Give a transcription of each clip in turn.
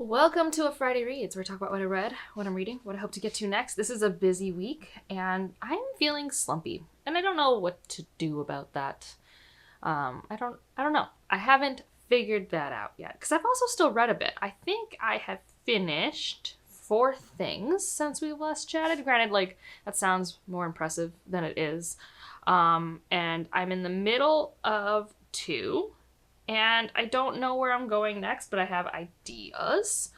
Welcome to a Friday Reads, where I talk about what I read, what I'm reading, what I hope to get to next. This is a busy week, and I'm feeling slumpy, and I don't know what to do about that. I don't know. I haven't figured that out yet, because I've also still read a bit. I think I have finished 4 things since we last chatted. Granted, that sounds more impressive than it is. And I'm in the middle of 2. And I don't know where I'm going next, but I have ideas.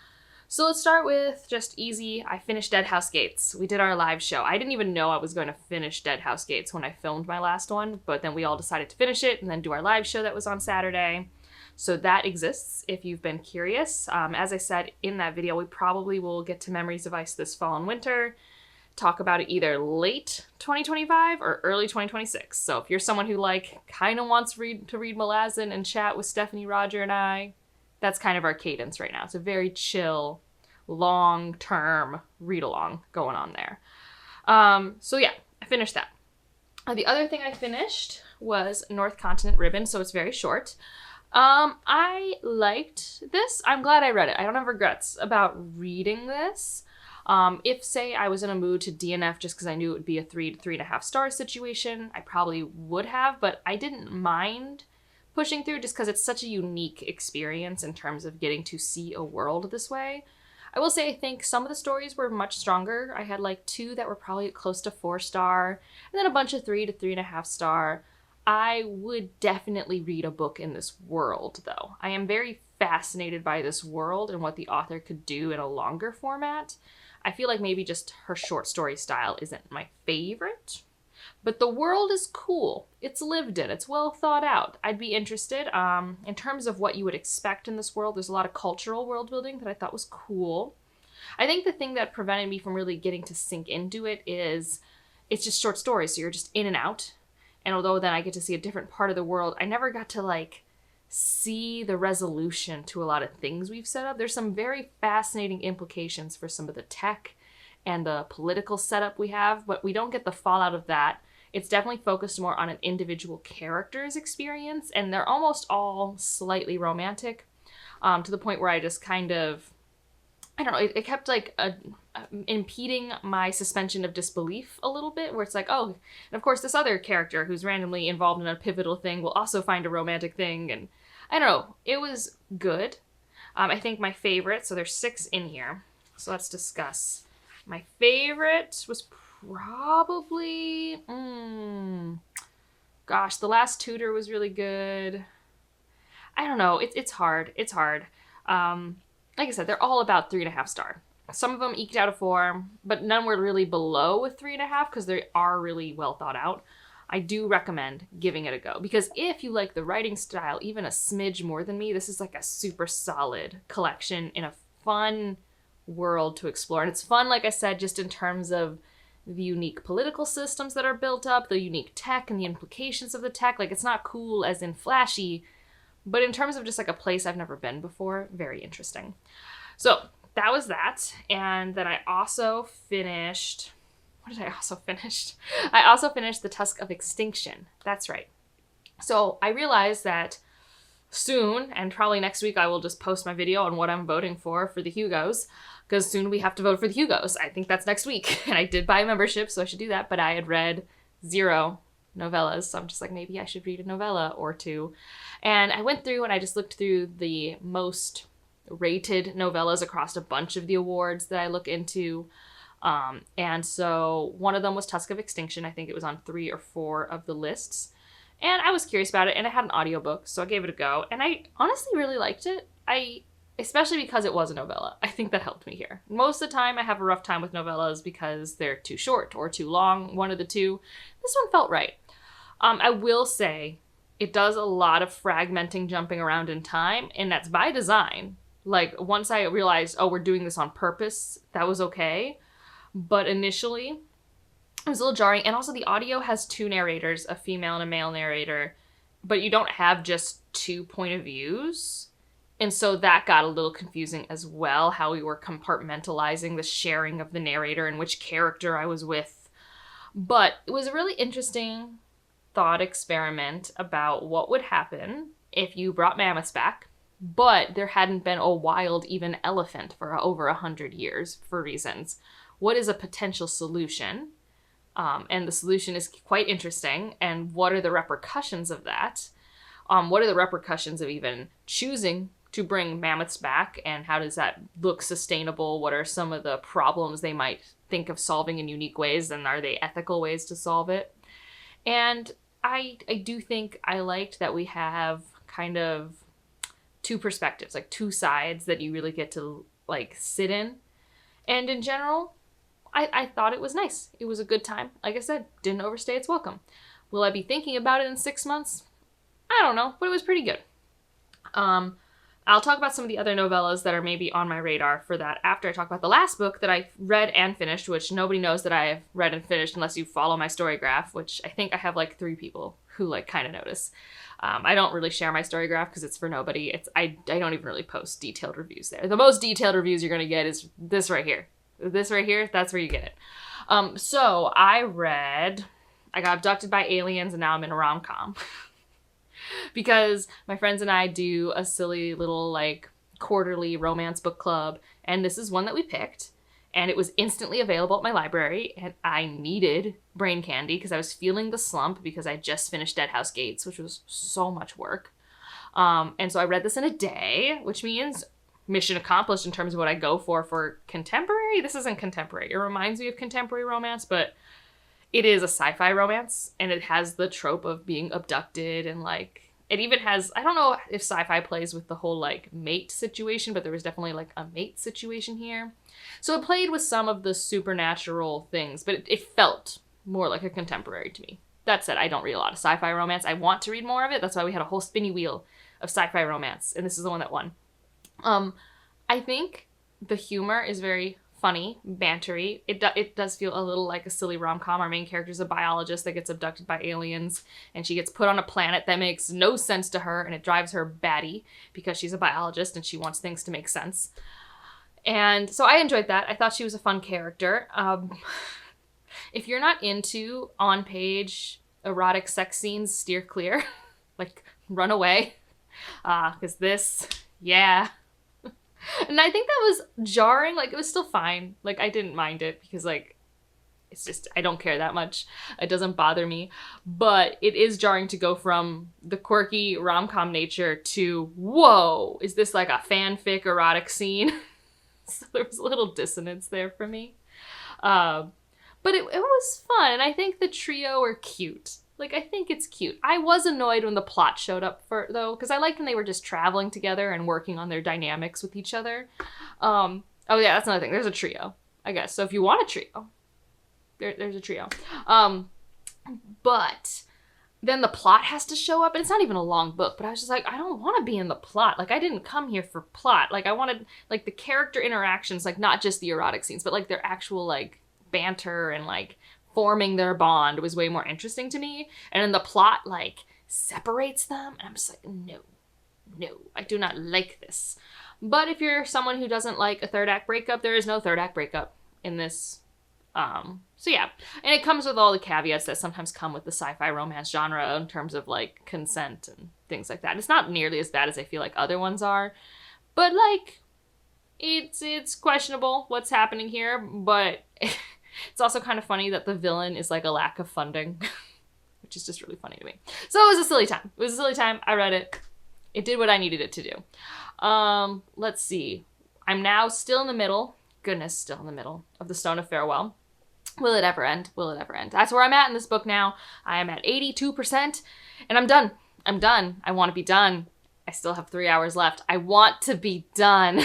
So let's start with just easy. I finished Dead House Gates. We did our live show. I didn't even know I was going to finish Dead House Gates when I filmed my last one, but then we all decided to finish it and then do our live show that was on Saturday. So that exists if you've been curious. As I said in that video, we probably will get to Memories of Ice this fall and winter. Talk about it either late 2025 or early 2026. So if you're someone who kind of wants to read Malazan and chat with Stephanie, Roger, and I, that's kind of our cadence right now. It's a very chill, long-term read-along going on there. So yeah, I finished that. The other thing I finished was North Continent Ribbon, so it's very short. I liked this. I'm glad I read it. I don't have regrets about reading this. If, say, I was in a mood to DNF just because I knew it would be a 3 to 3.5 star situation, I probably would have, but I didn't mind pushing through just because it's such a unique experience in terms of getting to see a world this way. I will say I think some of the stories were much stronger. I had 2 that were probably close to 4 star, and then a bunch of 3 to 3.5 star. I would definitely read a book in this world, though. I am very fascinated by this world and what the author could do in a longer format. I feel like maybe just her short story style isn't my favorite, but the world is cool. It's lived in. It's well thought out. I'd be interested. In terms of what you would expect in this world, there's a lot of cultural world building that I thought was cool. I think the thing that prevented me from really getting to sink into it is it's just short stories, so you're just in and out. And although then I get to see a different part of the world, I never got to see the resolution to a lot of things we've set up. There's some very fascinating implications for some of the tech and the political setup we have, but we don't get the fallout of that. It's definitely focused more on an individual character's experience, and they're almost all slightly romantic, to the point where I just kind of, I don't know, it kept impeding my suspension of disbelief a little bit, where it's oh, and of course this other character who's randomly involved in a pivotal thing will also find a romantic thing, and I don't know, it was good. I think my favorite, so there's 6 in here, so let's discuss. My favorite was probably, gosh, The Last Tutor was really good. I don't know, it's hard. Like I said, they're all about 3.5 star. Some of them eked out a 4, but none were really below a 3.5 because they are really well thought out. I do recommend giving it a go, because if you like the writing style even a smidge more than me, this is a super solid collection in a fun world to explore. And it's fun, like I said, just in terms of the unique political systems that are built up, the unique tech and the implications of the tech. It's not cool as in flashy, but in terms of just a place I've never been before, very interesting. So that was that. And then I also finished, what did I also finish? I also finished The Tusk of Extinction. That's right. So I realized that soon, and probably next week, I will just post my video on what I'm voting for the Hugos, because soon we have to vote for the Hugos. I think that's next week. And I did buy a membership, so I should do that, but I had read 0 novellas, so I'm just maybe I should read a novella or 2. And I went through and I just looked through the most rated novellas across a bunch of the awards that I look into. And so one of them was Tusk of Extinction. I think it was on 3 or 4 of the lists. And I was curious about it, and it had an audiobook, so I gave it a go. And I honestly really liked it. Especially because it was a novella. I think that helped me here. Most of the time I have a rough time with novellas because they're too short or too long, one of the two. This one felt right. I will say it does a lot of fragmenting, jumping around in time, and that's by design. Once I realized, oh, we're doing this on purpose, that was okay. But initially, it was a little jarring. And also the audio has 2 narrators, a female and a male narrator, but you don't have just 2 point of views. And so that got a little confusing as well, how we were compartmentalizing the sharing of the narrator and which character I was with. But it was a really interesting thought experiment about what would happen if you brought mammoths back but there hadn't been a wild even elephant for over 100 years for reasons. What is a potential solution? And the solution is quite interesting. And what are the repercussions of that? What are the repercussions of even choosing to bring mammoths back? And how does that look sustainable? What are some of the problems they might think of solving in unique ways? And are they ethical ways to solve it? And I do think I liked that we have kind of two perspectives, like two sides that you really get to like sit in. And in general, I thought it was nice. It was a good time. Like I said, didn't overstay its welcome. Will I be thinking about it in 6 months? I don't know, but it was pretty good. I'll talk about some of the other novellas that are maybe on my radar for that after I talk about the last book that I read and finished, which nobody knows that I have read and finished unless you follow my story graph, which I think I have like 3 people who like kind of notice. I don't really share my story graph because it's for nobody. I don't even really post detailed reviews there. The most detailed reviews you're going to get is this right here. This right here, that's where you get it. So I got abducted by aliens and now I'm in a rom-com. Because my friends and I do a silly little like quarterly romance book club. And this is one that we picked. And it was instantly available at my library. And I needed brain candy because I was feeling the slump because I just finished Dead House Gates, which was so much work. And so I read this in a day, which means mission accomplished in terms of what I go for contemporary. This isn't contemporary. It reminds me of contemporary romance, but it is a sci-fi romance, and it has the trope of being abducted, and like it even has, I don't know if sci-fi plays with the whole like mate situation, but there was definitely like a mate situation here. So it played with some of the supernatural things, but it felt more like a contemporary to me. That said, I don't read a lot of sci-fi romance. I want to read more of it. That's why we had a whole spinny wheel of sci-fi romance, and this is the one that won. I think the humor is very funny, bantery. It does feel a little like a silly rom-com. Our main character is a biologist that gets abducted by aliens, and she gets put on a planet that makes no sense to her, and it drives her batty because she's a biologist and she wants things to make sense. And so I enjoyed that. I thought she was a fun character. If you're not into on-page erotic sex scenes, steer clear. Like, run away. Because this, yeah. And I think that was jarring. Like, it was still fine. Like, I didn't mind it because, like, it's just, I don't care that much. It doesn't bother me. But it is jarring to go from the quirky rom-com nature to, whoa, is this like a fanfic erotic scene? So there was a little dissonance there for me. But it was fun. And I think the trio are cute. Like, I think it's cute. I was annoyed when the plot showed up, though, because I liked when they were just traveling together and working on their dynamics with each other. Oh, yeah, that's another thing. There's a trio, I guess. So if you want a trio, there's a trio. But then the plot has to show up, and it's not even a long book, but I was just like, I don't want to be in the plot. Like, I didn't come here for plot. Like, I wanted, like, the character interactions, like, not just the erotic scenes, but, like, their actual, like, banter and, like, forming their bond was way more interesting to me. And then the plot, like, separates them. And I'm just like, no, I do not like this. But if you're someone who doesn't like a third act breakup, there is no third act breakup in this. So yeah. And it comes with all the caveats that sometimes come with the sci-fi romance genre in terms of, like, consent and things like that. It's not nearly as bad as I feel like other ones are. But, like, it's questionable what's happening here. But it's also kind of funny that the villain is like a lack of funding, which is just really funny to me. So it was a silly time. It was a silly time. I read it. It did what I needed it to do. Let's see. I'm now still in the middle. Goodness, still in the middle of the Stone of Farewell. Will it ever end? Will it ever end? That's where I'm at in this book now. I am at 82%, and I'm done. I'm done. I want to be done. I still have 3 hours left. I want to be done.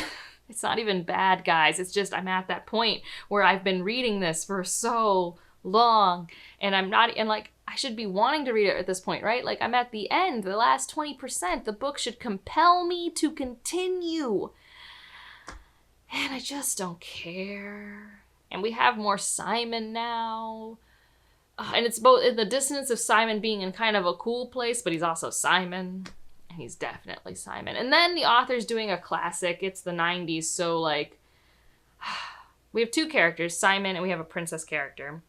It's not even bad, guys. It's just I'm at that point where I've been reading this for so long, and I'm not, and like, I should be wanting to read it at this point, right? Like, I'm at the end, the last 20%. The book should compel me to continue. And I just don't care. And we have more Simon now. And it's both in the dissonance of Simon being in kind of a cool place, but he's also Simon. And he's definitely Simon. And then the author's doing a classic. It's the 90s, so, like, we have 2 characters, Simon, and we have a princess character.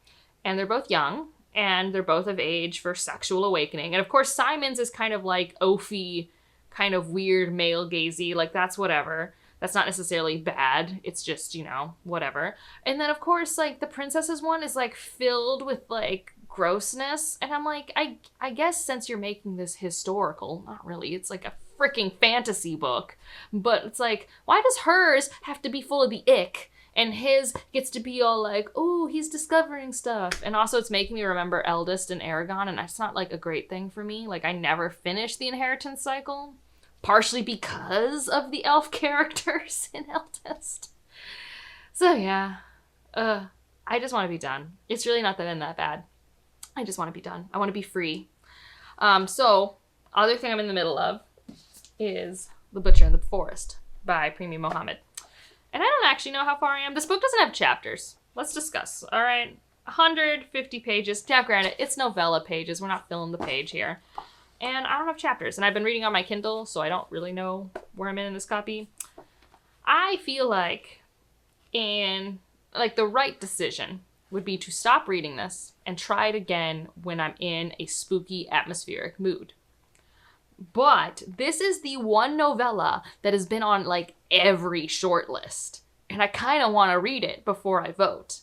And they're both young, and they're both of age for sexual awakening. And, of course, Simon's is kind of like oafy, kind of weird male gazy. Like, that's whatever. That's not necessarily bad. It's just, you know, whatever. And then, of course, like, the princesses one is, like, filled with, like, grossness. And I'm like, I guess since you're making this historical, not really, it's like a freaking fantasy book. But it's like, why does hers have to be full of the ick? And his gets to be all like, oh, he's discovering stuff. And also it's making me remember Eldest and Aragon, and that's not, like, a great thing for me. Like, I never finished the inheritance cycle, partially because of the elf characters in Eldest. So, yeah. I just want to be done. It's really not that bad. I just want to be done. I want to be free. So, other thing I'm in the middle of is The Butcher in the Forest by Premi Mohammed. And I don't actually know how far I am. This book doesn't have chapters. Let's discuss. All right. 150 pages. Now, granted, it's novella pages. We're not filling the page here. And I don't have chapters. And I've been reading on my Kindle, so I don't really know where I'm in this copy. I feel like the right decision would be to stop reading this and try it again when I'm in a spooky, atmospheric mood. But this is the one novella that has been on, like, every shortlist. And I kind of want to read it before I vote.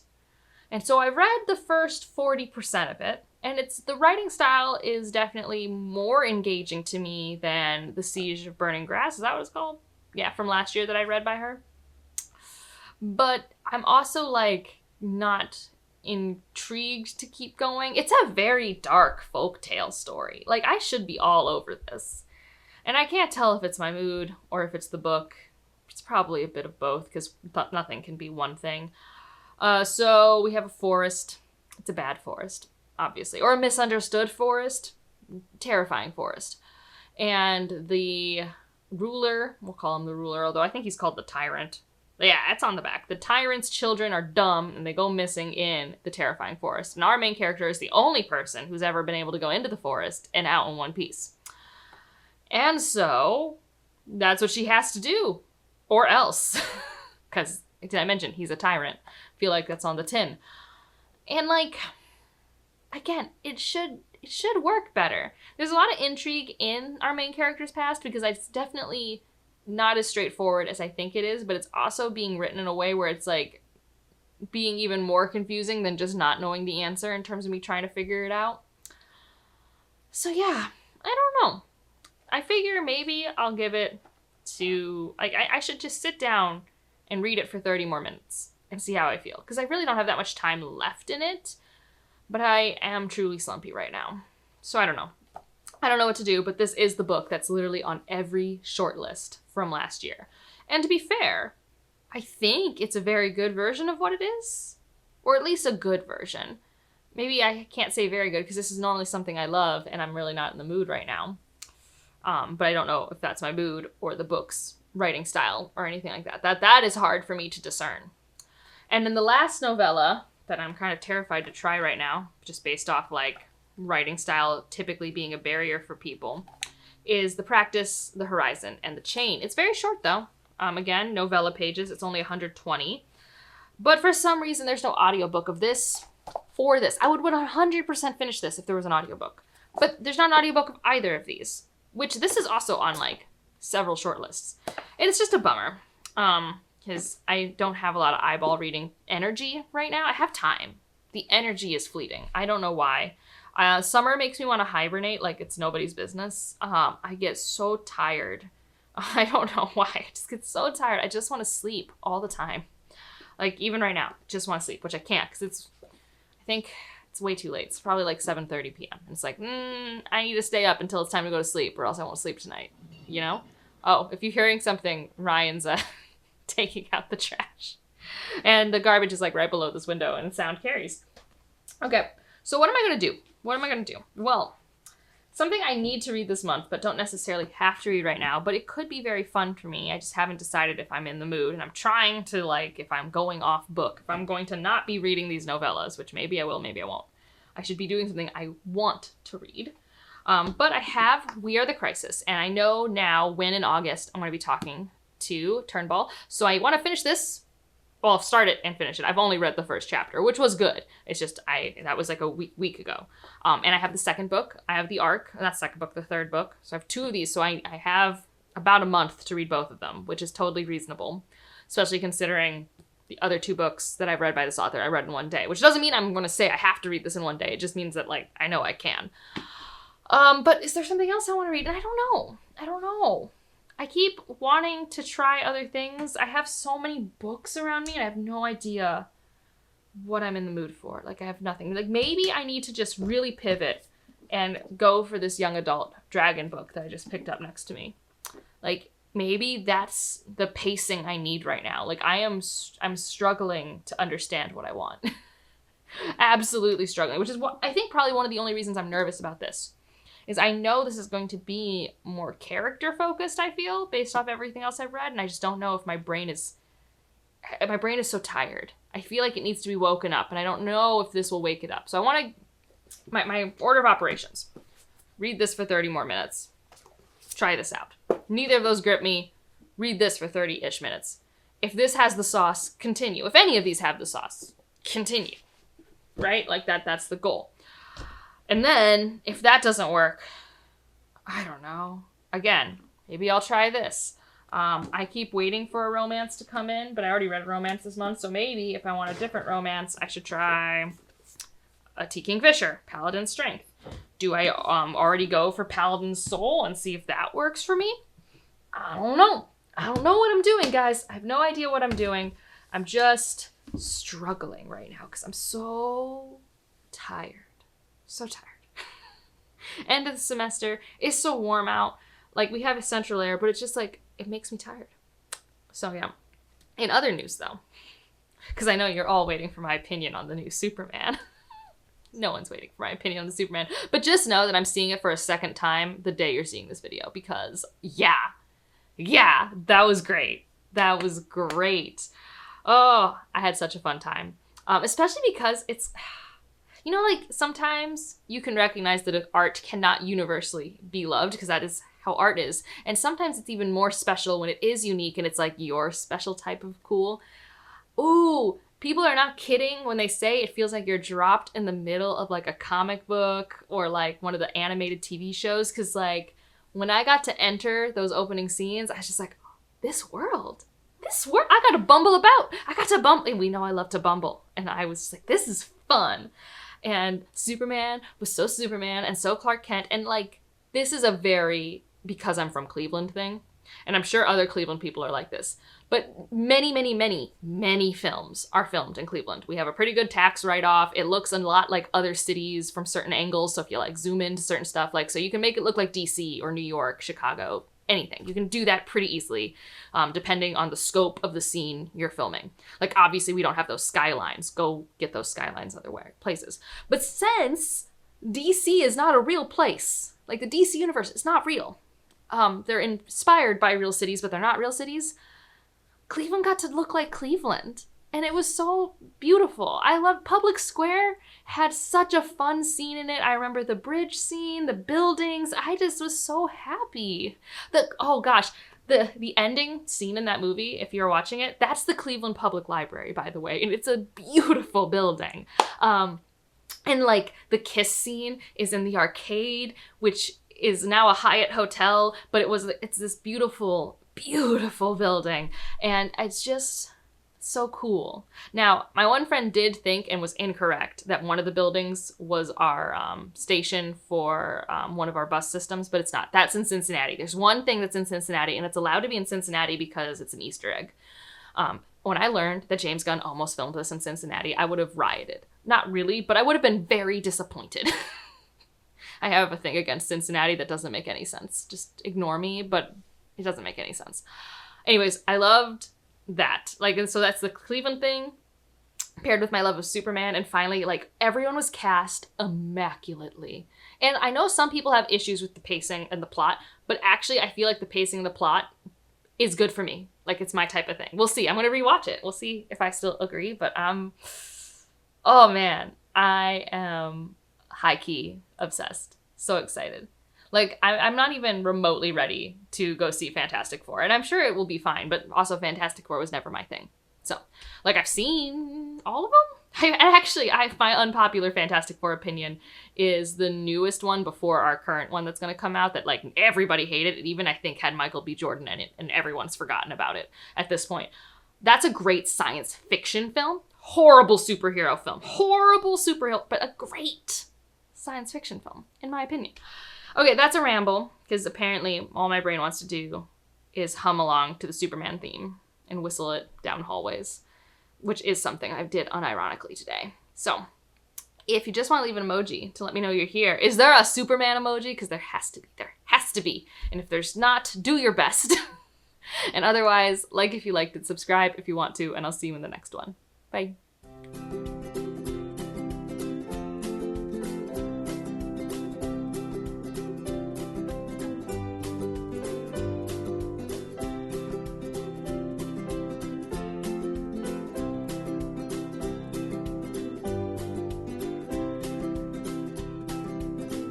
And so I read the first 40% of it. And the writing style is definitely more engaging to me than The Siege of Burning Grass. Is that what it's called? Yeah, from last year that I read by her. But I'm also, like, not intrigued to keep going. It's a very dark folktale story. Like, I should be all over this. And I can't tell if it's my mood or if it's the book. It's probably a bit of both, because nothing can be one thing. So we have a forest. It's a bad forest, obviously. Or a misunderstood forest. Terrifying forest. And the ruler, we'll call him the ruler, although I think he's called the tyrant. Yeah, it's on the back. The tyrant's children are dumb and they go missing in the terrifying forest. And our main character is the only person who's ever been able to go into the forest and out in one piece. And so that's what she has to do. Or else. Because, did I mention, he's a tyrant. I feel like that's on the tin. And, like, again, it should work better. There's a lot of intrigue in our main character's past, because it's definitely not as straightforward as I think it is, but it's also being written in a way where it's, like, being even more confusing than just not knowing the answer in terms of me trying to figure it out. So yeah, I don't know. I figure maybe I'll give it to, like, I should just sit down and read it for 30 more minutes and see how I feel. Because I really don't have that much time left in it, but I am truly slumpy right now. So I don't know. I don't know what to do, but this is the book that's literally on every shortlist from last year. And to be fair, I think it's a very good version of what it is. Or at least a good version. Maybe I can't say very good, because this is normally something I love, and I'm really not in the mood right now. But I don't know if that's my mood or the book's writing style or anything like that. That is hard for me to discern. And in the last novella that I'm kind of terrified to try right now, just based off, like, writing style typically being a barrier for people, is The Practice, The Horizon, and The Chain. It's very short, though. Again, novella pages. It's only 120. But for some reason, there's no audiobook of this for this. I would 100% finish this if there was an audiobook. But there's not an audiobook of either of these, which this is also on, like, several shortlists. And it's just a bummer, because I don't have a lot of eyeball reading energy right now. I have time. The energy is fleeting. I don't know why. Summer makes me want to hibernate like it's nobody's business. I get so tired. I don't know why. I just get so tired. I just want to sleep all the time. Like, even right now, I just want to sleep, which I can't, because I think it's way too late. It's probably like 7:30 p.m. And it's like, I need to stay up until it's time to go to sleep, or else I won't sleep tonight, you know? Oh, if you're hearing something, Ryan's taking out the trash. And the garbage is, like, right below this window, and sound carries. Okay, so what am I going to do? What am I going to do? Well, something I need to read this month, but don't necessarily have to read right now, but it could be very fun for me. I just haven't decided if I'm in the mood, and I'm trying to, like, if I'm going off book, if I'm going to not be reading these novellas, which maybe I will, maybe I won't. I should be doing something I want to read. But I have We Are the Crisis, and I know now when in August I'm going to be talking to Turnbull, so I want to finish this well, I've started and finished it. I've only read the first chapter, which was good. It's just, that was like a week ago. And I have the second book. I have the Arc, not second book, the third book. So I have 2 of these. So I have about a month to read both of them, which is totally reasonable, especially considering the other 2 books that I've read by this author I read in one day, which doesn't mean I'm going to say I have to read this in one day. It just means that, like, I know I can. But is there something else I want to read? I don't know. I keep wanting to try other things. I have so many books around me and I have no idea what I'm in the mood for. Like, I have nothing. Like, maybe I need to just really pivot and go for this young adult dragon book that I just picked up next to me. Like, maybe that's the pacing I need right now. Like, I'm struggling to understand what I want. Absolutely struggling, which is what I think probably one of the only reasons I'm nervous about this. Is I know this is going to be more character focused, I feel, based off everything else I've read, and I just don't know if my brain is so tired. I feel like it needs to be woken up, and I don't know if this will wake it up. So I want to, my order of operations. Read this for 30 more minutes. Try this out. Neither of those grip me. Read this for 30-ish minutes. If this has the sauce, continue. If any of these have the sauce, continue. Right? Like that's the goal. And then, if that doesn't work, I don't know. Again, maybe I'll try this. I keep waiting for a romance to come in, but I already read romance this month, so maybe if I want a different romance, I should try a T. Kingfisher, Paladin's Strength. Do I already go for Paladin's Soul and see if that works for me? I don't know. I don't know what I'm doing, guys. I have no idea what I'm doing. I'm just struggling right now because I'm so tired. So tired. End of the semester. It's so warm out. Like, we have a central air, but it's just like, it makes me tired. So yeah. In other news though, because I know you're all waiting for my opinion on the new Superman. No one's waiting for my opinion on the Superman. But just know that I'm seeing it for a second time the day you're seeing this video. Because yeah, that was great. That was great. Oh, I had such a fun time. Especially because it's... You know, like, sometimes you can recognize that art cannot universally be loved because that is how art is. And sometimes it's even more special when it is unique and it's, like, your special type of cool. Ooh, people are not kidding when they say it feels like you're dropped in the middle of, like, a comic book or, like, one of the animated TV shows. Because, like, when I got to enter those opening scenes, I was just like, this world, I got to bumble about. I got to bumble. And we know I love to bumble. And I was just like, this is fun. And Superman was so Superman and so Clark Kent. And, like, this is a very because I'm from Cleveland thing. And I'm sure other Cleveland people are like this. But many films are filmed in Cleveland. We have a pretty good tax write-off. It looks a lot like other cities from certain angles. So if you, like, zoom into certain stuff, like, so you can make it look like DC or New York, Chicago, anything. You can do that pretty easily, depending on the scope of the scene you're filming. Like, obviously, we don't have those skylines. Go get those skylines other places. But since DC is not a real place, like, the DC universe is not real. They're inspired by real cities, but they're not real cities. Cleveland got to look like Cleveland. And it was so beautiful. I love Public Square, had such a fun scene in it. I remember the bridge scene, the buildings. I just was so happy. Oh gosh, the ending scene in that movie, if you're watching it, that's the Cleveland Public Library, by the way. And it's a beautiful building. And, like, the kiss scene is in the arcade, which is now a Hyatt hotel, but it's this beautiful building. And it's just... so cool. Now, my one friend did think and was incorrect that one of the buildings was our station for one of our bus systems, but it's not. That's in Cincinnati. There's one thing that's in Cincinnati, and it's allowed to be in Cincinnati because it's an Easter egg. When I learned that James Gunn almost filmed this in Cincinnati, I would have rioted. Not really, but I would have been very disappointed. I have a thing against Cincinnati that doesn't make any sense. Just ignore me, but it doesn't make any sense. Anyways, I loved that. Like, and so that's the Cleveland thing paired with my love of Superman. And finally, like, everyone was cast immaculately. And I know some people have issues with the pacing and the plot, but actually I feel like the pacing and the plot is good for me. Like, it's my type of thing. We'll see. I'm going to rewatch it. We'll see if I still agree, but oh man, I am high-key obsessed. So excited. Like, I'm not even remotely ready to go see Fantastic Four. And I'm sure it will be fine, but also Fantastic Four was never my thing. So, like, I've seen all of them. My unpopular Fantastic Four opinion is the newest one before our current one that's going to come out that, like, everybody hated. It even, I think, had Michael B. Jordan in it, and everyone's forgotten about it at this point. That's a great science fiction film. Horrible superhero film. Horrible superhero, but a great science fiction film, in my opinion. Okay, that's a ramble, because apparently all my brain wants to do is hum along to the Superman theme and whistle it down hallways, which is something I did unironically today. So, if you just want to leave an emoji to let me know you're here, is there a Superman emoji? Because there has to be. There has to be. And if there's not, do your best. And otherwise, like if you liked it, subscribe if you want to, and I'll see you in the next one. Bye.